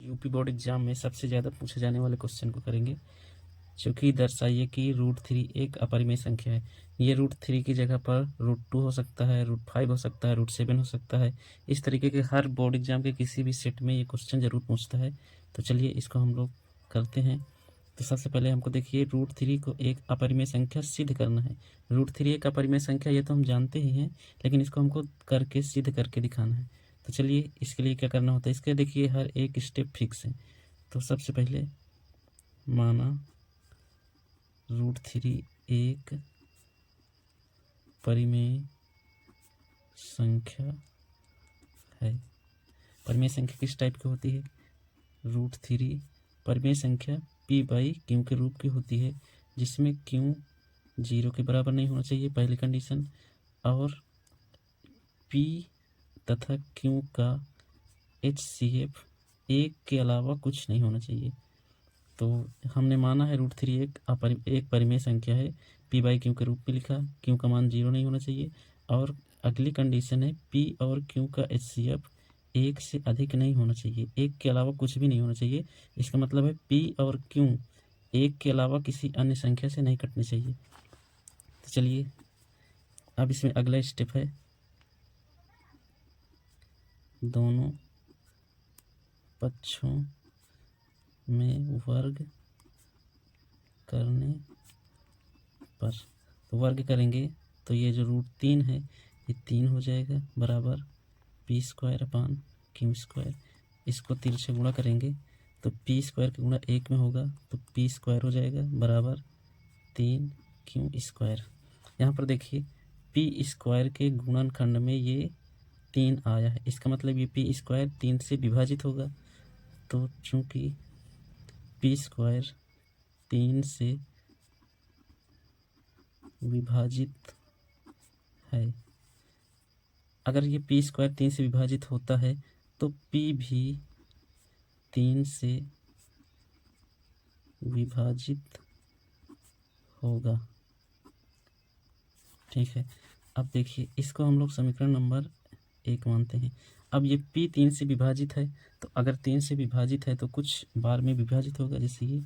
UP board exam में सबसे ज़्यादा पूछे जाने वाले क्वेश्चन को करेंगे। चूँकि दर्शाइए कि √3 एक अपरिमेय संख्या है। ये √3 की जगह पर √2 हो सकता है, √5 हो सकता है, √7 हो सकता है। इस तरीके के हर बोर्ड एग्जाम के किसी भी सेट में ये क्वेश्चन ज़रूर पूछता है। तो चलिए इसको हम लोग करते हैं। तो सबसे पहले हमको देखिए √3 को एक अपरिमेय संख्या सिद्ध करना है। √3 एक अपरिमेय संख्या ये तो हम जानते ही हैं, लेकिन इसको हमको करके सिद्ध करके दिखाना है। तो चलिए इसके लिए क्या करना होता है। इसके देखिए हर एक स्टेप फिक्स है। तो सबसे पहले माना √3 एक परिमेय संख्या है। परिमेय संख्या किस टाइप की होती है? √3 परिमेय संख्या p/q के रूप की होती है, जिसमें q 0 के बराबर नहीं होना चाहिए, पहली कंडीशन, और p तथा q का HCF एक के अलावा कुछ नहीं होना चाहिए। तो हमने माना है √3 एक परिमेय संख्या है, p/q के रूप में लिखा, q का मान 0 नहीं होना चाहिए, और अगली कंडीशन है p और q का HCF एक से अधिक नहीं होना चाहिए, एक के अलावा कुछ भी नहीं होना चाहिए। इसका मतलब है p और q एक के अलावा किसी अन्य संख्या से नहीं कटनी चाहिए। तो चलिए अब इसमें अगला स्टेप है दोनों पक्षों में वर्ग करने पर। तो वर्ग करेंगे तो ये जो √3 है ये 3 हो जाएगा बराबर p²/q²। इसको तिरछे गुणा करेंगे तो p² का गुणा 1 में होगा तो p² हो जाएगा बराबर 3q²। यहाँ पर देखिए p² के गुणनखंड में ये 3 आया है, इसका मतलब ये p² 3 से विभाजित होगा। तो चूँकि p² 3 से विभाजित है, अगर ये p² 3 से विभाजित होता है तो p भी 3 से विभाजित होगा। ठीक है, अब देखिए इसको हम लोग समीकरण नंबर 1 मानते हैं। अब ये p 3 से विभाजित है, तो अगर 3 से विभाजित है तो कुछ बार में विभाजित होगा, जैसे ये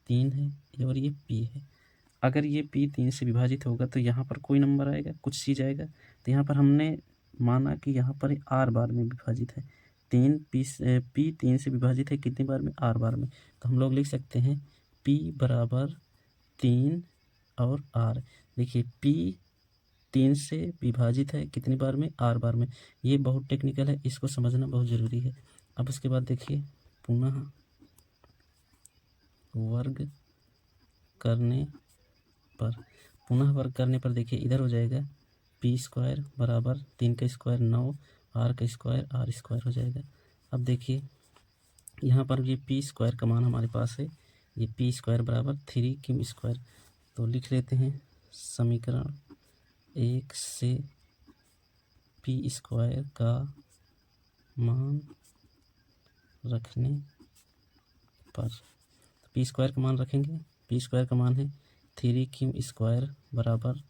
3 है और ये p है। अगर ये p 3 से विभाजित होगा तो यहाँ पर कोई नंबर आएगा, कुछ चीज़ आएगा। तो यहाँ पर हमने माना कि यहाँ पर r बार में विभाजित है। p 3 से विभाजित है कितनी बार में? r बार में। तो हम लोग लिख सकते हैं p बराबर 3 और r। देखिए p 3 से विभाजित है कितनी बार में? r बार में। ये बहुत टेक्निकल है, इसको समझना बहुत ज़रूरी है। अब उसके बाद देखिए पुनः वर्ग करने पर। पुनः वर्ग करने पर देखिए इधर हो जाएगा p² बराबर 3 का स्क्वायर 9, r का स्क्वायर r² हो जाएगा। अब देखिए यहाँ पर ये p² का मान हमारे पास है, ये p² बराबर 3q²। तो लिख लेते हैं समीकरण 1 से p² का मान रखने पर। p² का मान रखेंगे, p² का मान है 3q² बराबर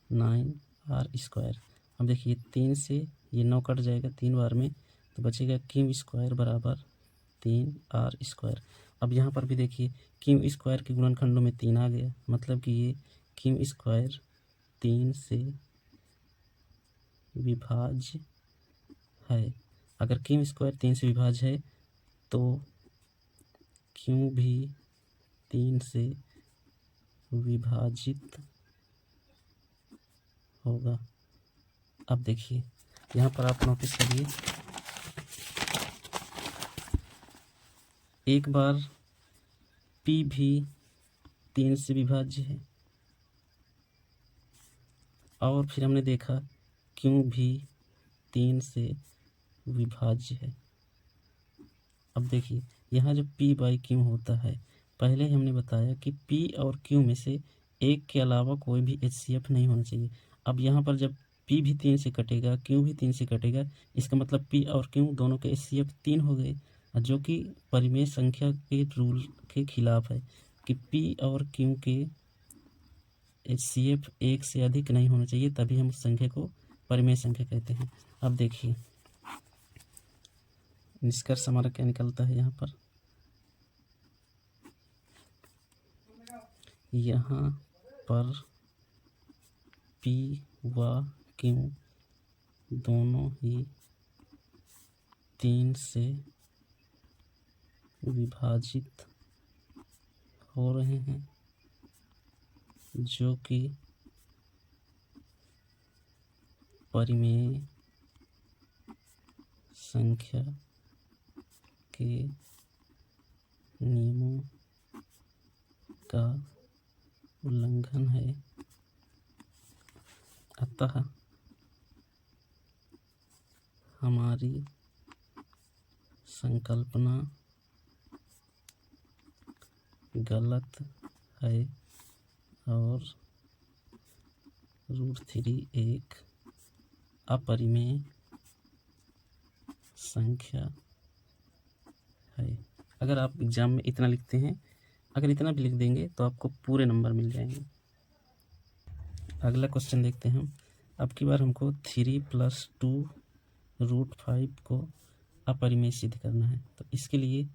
9r²। अब देखिए 3 से ये 9 कट जाएगा 3 बार में, तो बचेगा q² बराबर 3r²। अब यहाँ पर भी देखिए q² के गुणनखंडों में 3 आ गया, मतलब कि ये q² 3 से विभाज्य है। अगर q² 3 से विभाज्य है तो q भी 3 से विभाजित होगा। अब देखिए यहाँ पर आप नोटिस करिए, एक बार p भी 3 से विभाज्य है और फिर हमने देखा q भी 3 से विभाज्य है। अब देखिए यहाँ जो p/q होता है, पहले ही हमने बताया कि p और q में से एक के अलावा कोई भी HCF नहीं होना चाहिए। अब यहाँ पर जब p भी 3 से कटेगा, q भी 3 से कटेगा, इसका मतलब p और q दोनों के HCF 3 हो गए, जो कि परिमेय संख्या के रूल के खिलाफ है कि p और q के HCF एक से अधिक नहीं होना चाहिए, तभी हम उस संख्या को परिमेय संख्या कहते हैं। अब देखिए निष्कर्ष हमारा क्या निकलता है यहाँ पर, यहाँ पर P व Q दोनों ही 3 से विभाजित हो रहे हैं, जो कि परिमेय संख्या के नियमों का उल्लंघन है। अतः हमारी संकल्पना गलत है और √3 एक अपरिमेय संख्या है। अगर आप एग्ज़ाम में इतना लिखते हैं, अगर इतना भी लिख देंगे तो आपको पूरे नंबर मिल जाएंगे। अगला क्वेश्चन देखते हैं हम। अब की बार हमको 3 + 2 √5 को अपरिमेय सिद्ध करना है। तो इसके लिए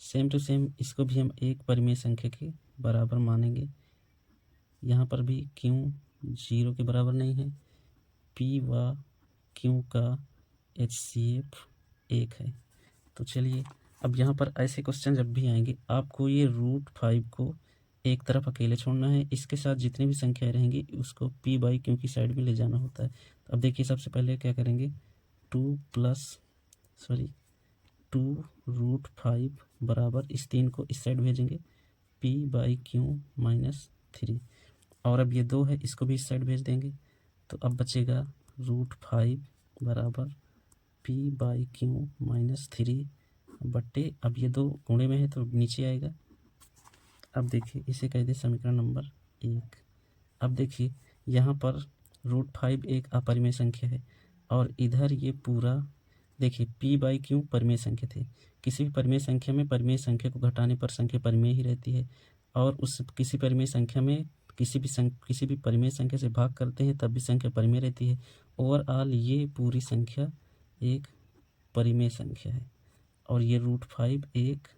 सेम टू सेम इसको भी हम एक परिमेय संख्या के बराबर मानेंगे। यहाँ पर भी Q 0 के बराबर नहीं है, P व Q का HCF 1 है। तो चलिए अब यहाँ पर ऐसे क्वेश्चन जब भी आएंगे, आपको ये √5 को एक तरफ अकेले छोड़ना है, इसके साथ जितनी भी संख्याएं रहेंगी उसको P/Q की साइड में ले जाना होता है। तो अब देखिए सबसे पहले क्या करेंगे, 2 √5 बराबर इस 3 को इस साइड भेजेंगे, P/Q -3, और अब ये 2 है, इसको भी इस साइड भेज देंगे। तो अब बचेगा √5 बराबर P/Q -3 बट्टे, अब ये 2 गुणे में है तो नीचे आएगा। अब देखिए इसे कह दे समीकरण नंबर 1। अब देखिए यहाँ पर √5 एक अपरिमेय संख्या है और इधर ये पूरा देखिए P/Q परिमेय संख्या थे। किसी भी परिमेय संख्या में परिमेय संख्या को घटाने पर संख्या परिमेय ही रहती है, और उस किसी परिमेय संख्या में किसी भी परिमेय संख्या से भाग करते हैं तब भी संख्या परिमेय रहती है। ओवरऑल ये पूरी संख्या एक परिमेय संख्या है और ये √5 एक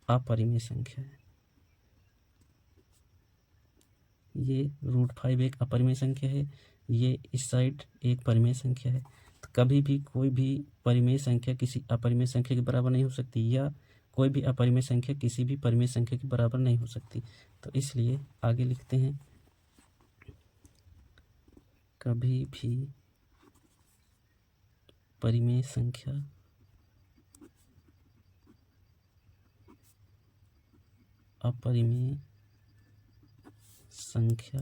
अपरिमेय संख्या है। ये √5 एक अपरिमेय संख्या है, ये इस साइड एक परिमेय संख्या है। तो कभी भी कोई भी परिमेय संख्या किसी अपरिमेय संख्या के बराबर नहीं हो सकती, या कोई भी अपरिमेय संख्या किसी भी परिमेय संख्या के बराबर नहीं हो सकती। तो इसलिए आगे लिखते हैं, कभी भी परिमेय संख्या अपरिमेय संख्या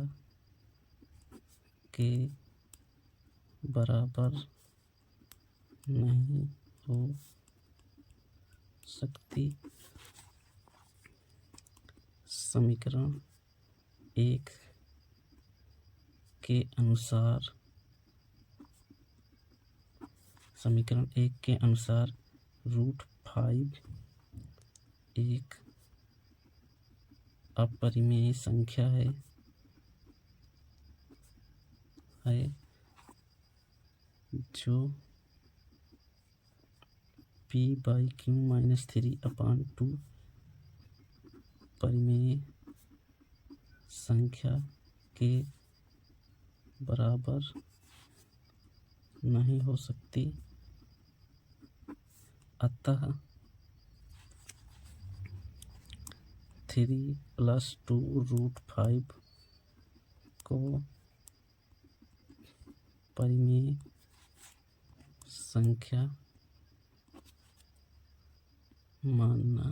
के बराबर नहीं हो सकती। समीकरण 1 के अनुसार √5 एक अपरिमेय संख्या है जो P/Q -3/2 परिमेय संख्या के बराबर नहीं हो सकती। अतः 3 + 2 √5 को परिमेय संख्या मानना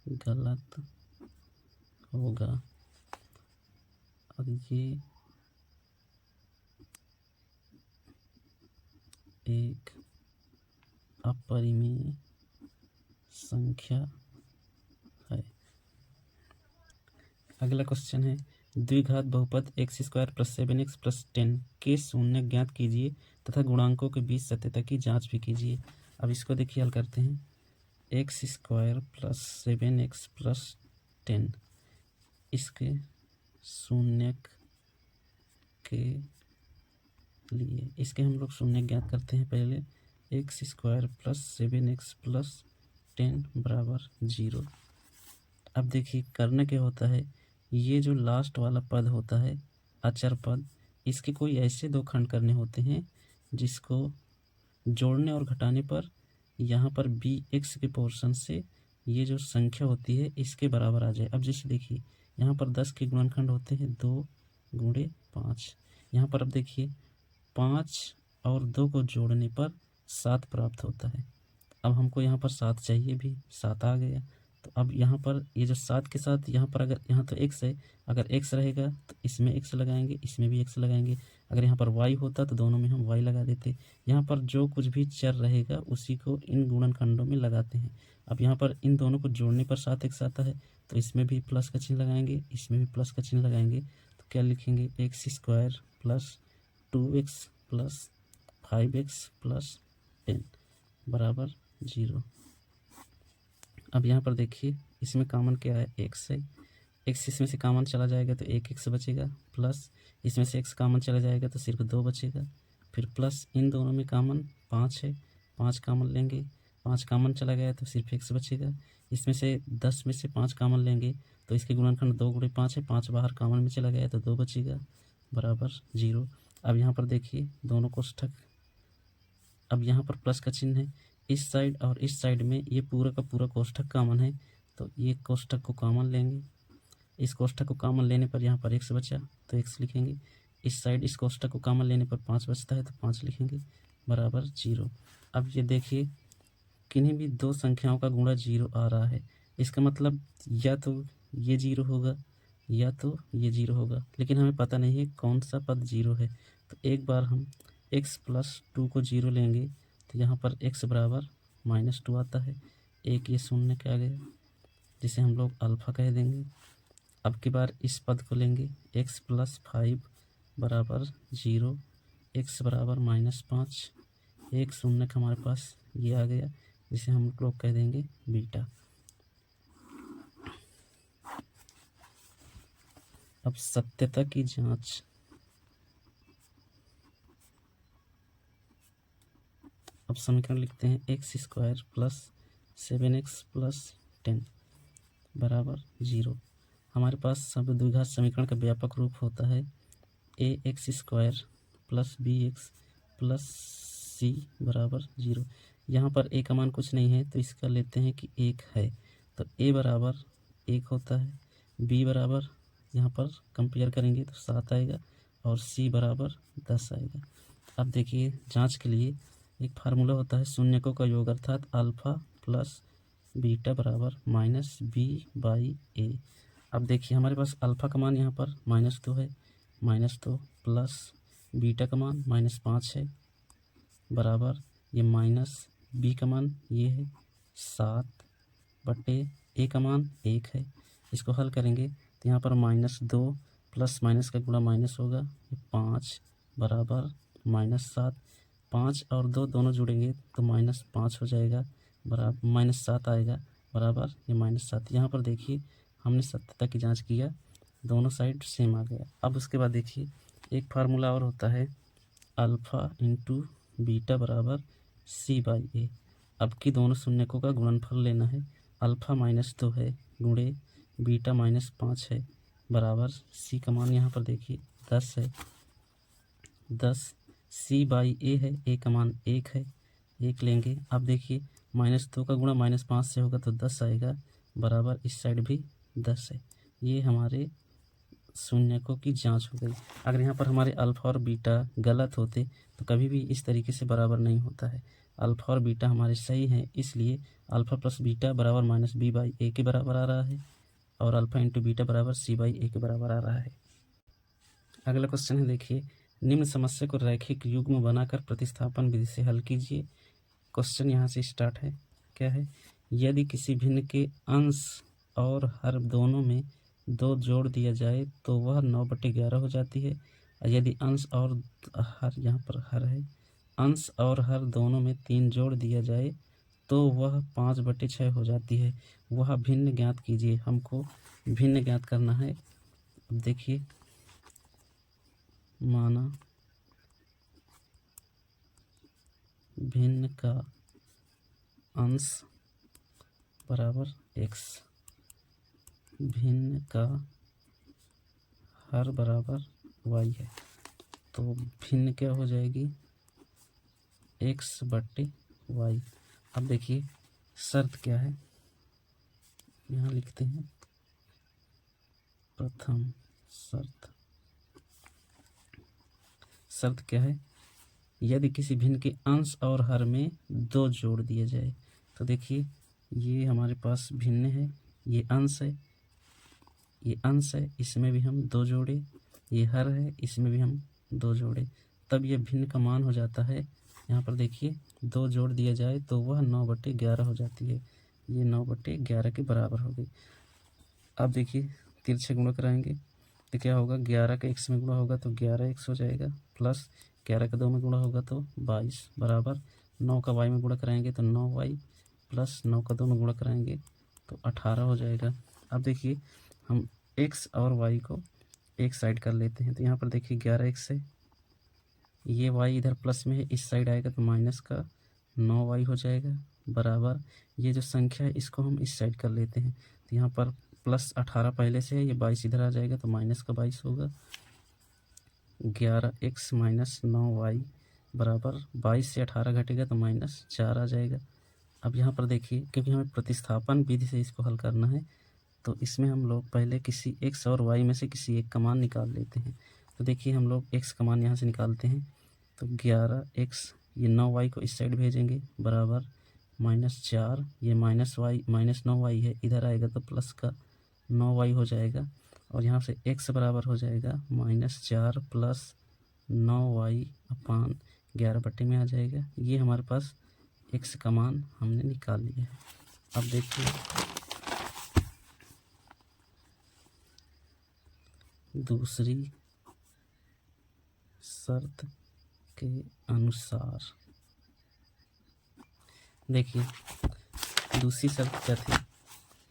गलत होगा और ये एक अपरिमेय संख्या है। अगला क्वेश्चन है, द्विघात बहुपद x² + 7x + 10 के शून्य ज्ञात कीजिए तथा गुणांकों के बीच सत्यता की जांच भी कीजिए। अब इसको देखिए हल करते हैं। x² + 7x + 10 इसके शून्यक के लिए इसके हम लोग शून्य ज्ञात करते हैं पहले। X square plus 7x plus 10 बराबर 0। अब देखिए करना क्या होता है, ये जो लास्ट वाला पद होता है अचर पद, इसके कोई ऐसे दो खंड करने होते हैं जिसको जोड़ने और घटाने पर यहाँ पर बी एक्स के पोर्शन से ये जो संख्या होती है इसके बराबर आ जाए। अब जैसे देखिए यहाँ पर 10 के गुणनखंड होते हैं 2 गुणे 5। यहाँ पर अब देखिए 5 और 2 को जोड़ने पर 7 प्राप्त होता है। अब हमको यहाँ पर 7 चाहिए भी, 7 आ गया। तो अब यहाँ पर ये जो 7 के साथ यहाँ पर अगर यहाँ तो x है, अगर x रहेगा तो इसमें x लगाएंगे, इसमें भी x लगाएंगे। अगर यहाँ पर y होता तो दोनों में हम y लगा देते। यहाँ पर जो कुछ भी चर रहेगा उसी को इन गुणनखंडों में लगाते हैं। अब यहाँ पर इन दोनों को जोड़ने पर 7x आता है, तो इसमें भी प्लस का चिन्ह लगाएंगे, इसमें भी प्लस का चिन्ह लगाएंगे। तो क्या लिखेंगे, x square plus 2x plus 5x plus 10 बराबर 0। अब यहाँ पर देखिए इसमें कॉमन क्या है, x है। x इसमें से कॉमन चला जाएगा तो एक x बचेगा, प्लस इसमें से x कॉमन चला जाएगा तो सिर्फ 2 बचेगा। फिर प्लस इन दोनों में कॉमन 5 है, 5 कॉमन लेंगे, 5 कॉमन चला गया तो सिर्फ x बचेगा। इसमें से 10 में से 5 कॉमन लेंगे तो इसके गुणनखंड 2 गुणे 5 है, 5 बाहर कॉमन में चला गया तो 2 बचेगा बराबर 0। अब यहाँ पर देखिए दोनों कोष्ठक, अब यहाँ पर प्लस का चिन्ह है, इस साइड और इस साइड में ये पूरा का पूरा कोष्ठक कॉमन है, तो ये कोष्ठक को कॉमन लेंगे। इस कोष्ठक को कॉमन लेने पर यहाँ पर x बचा तो x लिखेंगे। इस साइड इस कोष्ठक को कॉमन लेने पर 5 बचता है तो 5 लिखेंगे बराबर 0। अब ये देखिए किन्हीं भी दो संख्याओं का गुणा 0 आ रहा है, इसका मतलब या तो ये 0 होगा या तो ये 0 होगा, लेकिन हमें पता नहीं है कौन सा पद 0 है। तो एक बार हम x प्लस 2 को 0 लेंगे तो यहाँ पर x बराबर -2 आता है, एक ये शून्य के आ गया जिसे हम लोग अल्फ़ा कह देंगे। अब की बार इस पद को लेंगे, x प्लस 5 बराबर 0, x बराबर -5, एक शून्य का हमारे पास ये आ गया जिसे हम लोग कह देंगे बीटा। अब सत्यता की जांच, अब समीकरण लिखते हैं x square plus 7x plus 10 बराबर 0। हमारे पास सब द्विघात समीकरण का व्यापक रूप होता है a x square plus b x plus c बराबर 0। यहाँ पर ए का मान कुछ नहीं है तो इसका लेते हैं कि 1 है, तो ए बराबर 1 होता है, बी बराबर यहाँ पर कंपेयर करेंगे तो 7 आएगा और सी बराबर 10 आएगा। अब देखिए जांच के लिए एक फार्मूला होता है शून्यकों का योग, अर्थात अल्फ़ा प्लस बीटा बराबर -b/a। अब देखिए हमारे पास अल्फ़ा का मान यहाँ पर -2 है, -2 प्लस बीटा का मान -5 है बराबर ये -b का मान ये है 7/, a का मान 1 है। इसको हल करेंगे तो यहाँ पर -2 प्लस माइनस का गुणा माइनस होगा, 5 बराबर -7, 5 और 2 दोनों जुड़ेंगे तो -5 हो जाएगा बराबर -7 आएगा बराबर ये -7। यहाँ पर देखिए हमने सत्यता की जांच किया, दोनों साइड सेम आ गया। अब उसके बाद देखिए एक फार्मूला और होता है अल्फ़ा इंटू बीटा बराबर c/a। अब की दोनों शून्यकों का गुणनफल लेना है, अल्फ़ा -2 है गुणे बीटा -5 है बराबर c का मान यहाँ पर देखिए 10 है, 10 c/a है, a का मान 1 है, 1 लेंगे। अब देखिए -2 का गुणा -5 से होगा तो 10 आएगा बराबर इस साइड भी 10 है। ये हमारे शून्यकों की जांच हो गई। अगर यहाँ पर हमारे अल्फ़ा और बीटा गलत होते तो कभी भी इस तरीके से बराबर नहीं होता है। अल्फ़ा और बीटा हमारे सही हैं, इसलिए अल्फ़ा प्लस बीटा बराबर -b/a के बराबर आ रहा है और अल्फ़ा इंटू बीटा बराबर c/a के बराबर आ रहा है। अगला क्वेश्चन है, देखिए निम्न समस्या को रैखिक युग्म बनाकर प्रतिस्थापन विधि से हल कीजिए। क्वेश्चन यहाँ से स्टार्ट है, क्या है, यदि किसी भिन्न के अंश और हर दोनों में 2 जोड़ दिया जाए तो वह 9/11 हो जाती है। यदि अंश और हर, यहाँ पर हर है, अंश और हर दोनों में 3 जोड़ दिया जाए तो वह 5/6 हो जाती है। वह भिन्न ज्ञात कीजिए। हमको भिन्न ज्ञात करना है। अब देखिए माना भिन्न का अंश बराबर x, भिन्न का हर बराबर y है। तो भिन्न क्या हो जाएगी, x बट्टे y। अब देखिए शर्त क्या है, यहाँ लिखते हैं प्रथम शर्त। शर्त क्या है, यदि किसी भिन्न के अंश और हर में 2 जोड़ दिए जाए। तो देखिए ये हमारे पास भिन्न है, ये अंश है, ये अंश है, इसमें भी हम 2 जोड़े, ये हर है, इसमें भी हम 2 जोड़े, तब ये भिन्न का मान हो जाता है। यहाँ पर देखिए 2 जोड़ दिया जाए तो वह 9/11 हो जाती है। ये 9/11 के बराबर हो गई। अब देखिए तिरछे गुणा कराएंगे तो क्या होगा, 11 का x में गुणा होगा तो 11x हो जाएगा, प्लस 11 का 2 में गुणा होगा तो 22 बराबर 9 का y में गुणा कराएंगे तो 9y, प्लस 9 का 2 में गुणा कराएंगे तो 18 हो जाएगा। अब देखिए हम x और y को एक साइड कर लेते हैं। तो यहाँ पर देखिए 11x है, ये y इधर प्लस में है, इस साइड आएगा तो माइनस का 9y हो जाएगा, बराबर ये जो संख्या है इसको हम इस साइड कर लेते हैं। तो यहाँ पर प्लस 18 पहले से है, ये 22 इधर आ जाएगा तो माइनस का 22 होगा। 11x माइनस 9y बराबर 22 से 18 घटेगा तो -4 आ जाएगा। अब यहाँ पर देखिए क्योंकि हमें प्रतिस्थापन विधि से इसको हल करना है, तो इसमें हम लोग पहले किसी x और y में से किसी एक का मान निकाल लेते हैं। तो देखिए हम लोग x का मान यहाँ से निकालते हैं, तो 11x, ये 9y को इस साइड भेजेंगे, बराबर -4, ये -9y है, इधर आएगा तो प्लस का 9y हो जाएगा, और यहाँ से x बराबर हो जाएगा -4 प्लस 9y अपान 11 बट्टे में आ जाएगा। ये हमारे पास x का मान हमने निकाल लिया है। अब देखिए दूसरी शर्त के अनुसार, देखिए दूसरी शर्त क्या थी,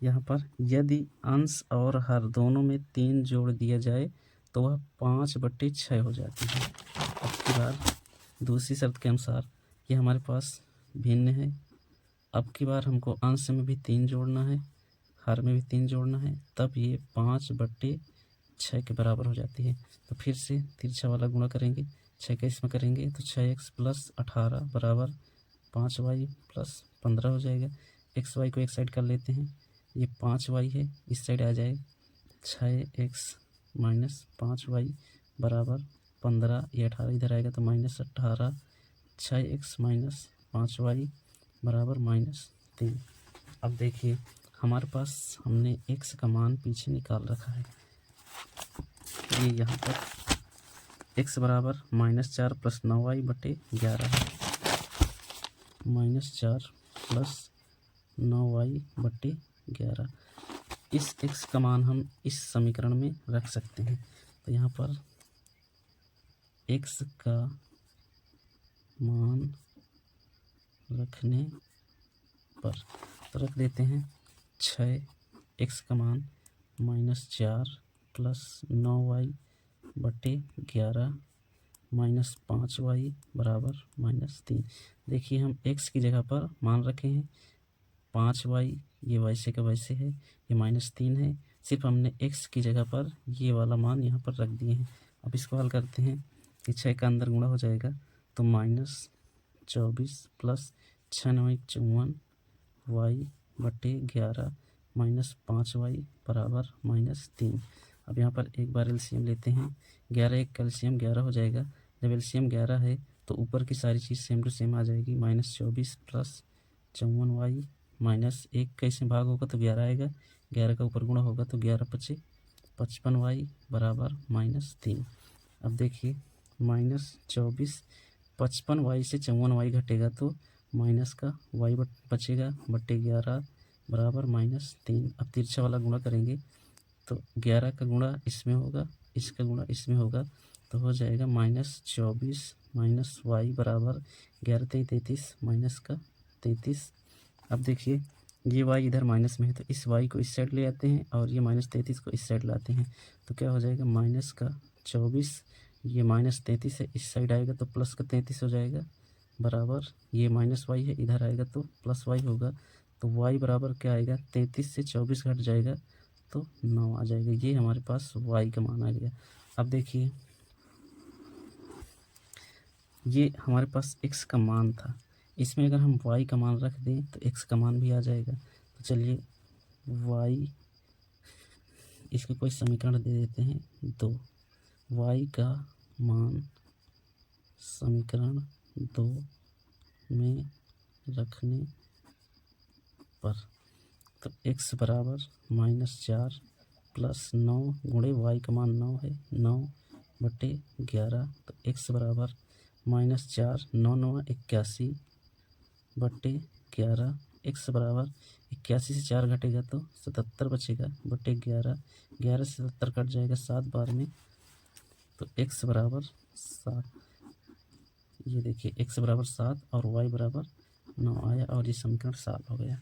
यहाँ पर यदि अंश और हर दोनों में 3 जोड़ दिया जाए तो वह 5/6 हो जाती है। अब की बार दूसरी शर्त के अनुसार ये हमारे पास भिन्न है, अब की बार हमको अंश में भी 3 जोड़ना है, हर में भी 3 जोड़ना है, तब ये 5/6 के बराबर हो जाती है। तो फिर से तिरछा वाला गुणा करेंगे, 6 का इसमें करेंगे तो 6x प्लस 18 बराबर 5y प्लस 15 हो जाएगा। xy को एक साइड कर लेते हैं, ये 5y है, इस साइड आ जाए 6x माइनस 5y बराबर 15, ये 18 इधर आएगा तो -18, 6x माइनस 5y बराबर -3। अब देखिए हमारे पास हमने x का मान पीछे निकाल रखा है, ये यहाँ पर x बराबर -4 प्लस 9y बटे 11 है, -4 प्लस 9y बटे 11। इस x का मान हम इस समीकरण में रख सकते हैं। तो यहाँ पर x का मान रखने पर तो रख देते हैं 6x का मान -4 प्लस 9y बटे 11 -5y बराबर -3। देखिए हम x की जगह पर मान रखे हैं 5y, ये वैसे का वैसे है, ये -3 है, सिर्फ हमने x की जगह पर ये वाला मान यहाँ पर रख दिए हैं। अब इसको हल करते हैं कि 6 का अंदर गुणा हो जाएगा तो -24 प्लस 6 9 54 y बटे 11 -5y बराबर -3। अब यहाँ पर एक बार एलसीएम लेते हैं, 11 एक कैल्शियम 11 हो जाएगा। जब एलसीएम 11 है तो ऊपर की सारी चीज़ सेम टू सेम आ जाएगी, -24 प्लस 54y -1 का इसमें भाग होगा तो 11 आएगा, 11 का ऊपर गुणा होगा तो 11 × 5 = 55y बराबर -3। अब देखिए -24 55y से 54y घटेगा तो माइनस का y बचेगा बटे 11 बराबर -3। अब तिरछा वाला गुणा करेंगे तो 11 का गुणा इसमें होगा, इसका गुणा इसमें होगा, तो हो जाएगा -24 माइनस y बराबर 11 × 33 माइनस का 33। अब देखिए ये y इधर माइनस में है तो इस y को इस साइड ले आते हैं और ये -33 को इस साइड लाते हैं, तो क्या हो जाएगा -24, ये -33 है, इस साइड आएगा तो प्लस का 33 हो जाएगा, बराबर ये माइनस वाई है, इधर आएगा तो प्लस वाई होगा, तो वाई बराबर क्या आएगा, 33 से 24 घट जाएगा तो 9 आ जाएगा। ये हमारे पास वाई का मान आ गया। अब देखिए ये हमारे पास x का मान था, इसमें अगर हम y का मान रख दें तो x का मान भी आ जाएगा। तो चलिए y, इसके कोई समीकरण दे देते हैं 2, y का मान समीकरण 2 में रखने पर, तो x बराबर -4 प्लस 9 गुणे y का मान 9 है, 9/11, तो x बराबर -4, 9 9 81 बट्टे 11, x बराबर 81 से 4 घटेगा तो 77 बचेगा बट्टे 11, 11 से 77 कट जाएगा 7 बार में, तो x बराबर 7। ये देखिए x बराबर 7 और y बराबर 9 आया और ये समीकरण 7 हो गया।